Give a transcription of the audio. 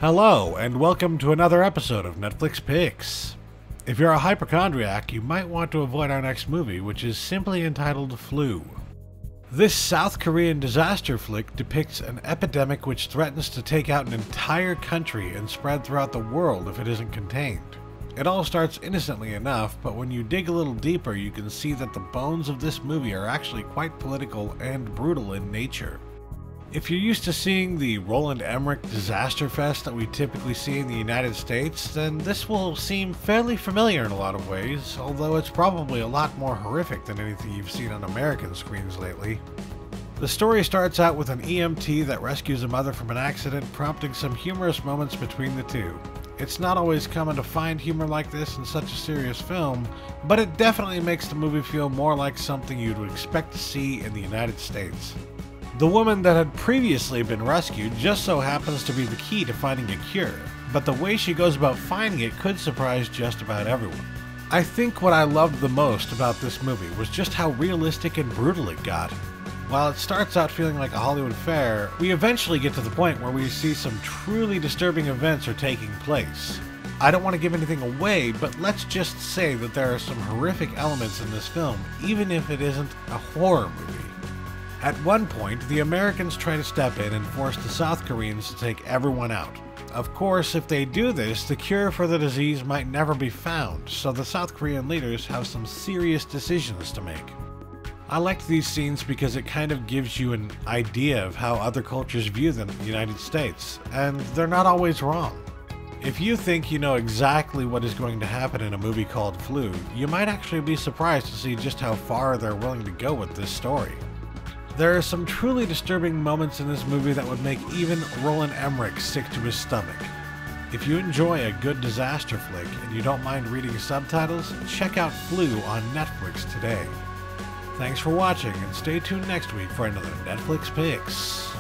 Hello, and welcome to another episode of Netflix Picks. If you're a hypochondriac, you might want to avoid our next movie, which is simply entitled Flu. This South Korean disaster flick depicts an epidemic which threatens to take out an entire country and spread throughout the world if it isn't contained. It all starts innocently enough, but when you dig a little deeper, you can see that the bones of this movie are actually quite political and brutal in nature. If you're used to seeing the Roland Emmerich disaster fest that we typically see in the United States, then this will seem fairly familiar in a lot of ways, although it's probably a lot more horrific than anything you've seen on American screens lately. The story starts out with an EMT that rescues a mother from an accident, prompting some humorous moments between the two. It's not always common to find humor like this in such a serious film, but it definitely makes the movie feel more like something you'd expect to see in the United States. The woman that had previously been rescued just so happens to be the key to finding a cure, but the way she goes about finding it could surprise just about everyone. I think what I loved the most about this movie was just how realistic and brutal it got. While it starts out feeling like a Hollywood fair, we eventually get to the point where we see some truly disturbing events are taking place. I don't want to give anything away, but let's just say that there are some horrific elements in this film, even if it isn't a horror movie. At one point, the Americans try to step in and force the South Koreans to take everyone out. Of course, if they do this, the cure for the disease might never be found, so the South Korean leaders have some serious decisions to make. I liked these scenes because it kind of gives you an idea of how other cultures view the United States, and they're not always wrong. If you think you know exactly what is going to happen in a movie called Flu, you might actually be surprised to see just how far they're willing to go with this story. There are some truly disturbing moments in this movie that would make even Roland Emmerich sick to his stomach. If you enjoy a good disaster flick and you don't mind reading subtitles, check out Flu on Netflix today. Thanks for watching, and stay tuned next week for another Netflix Picks.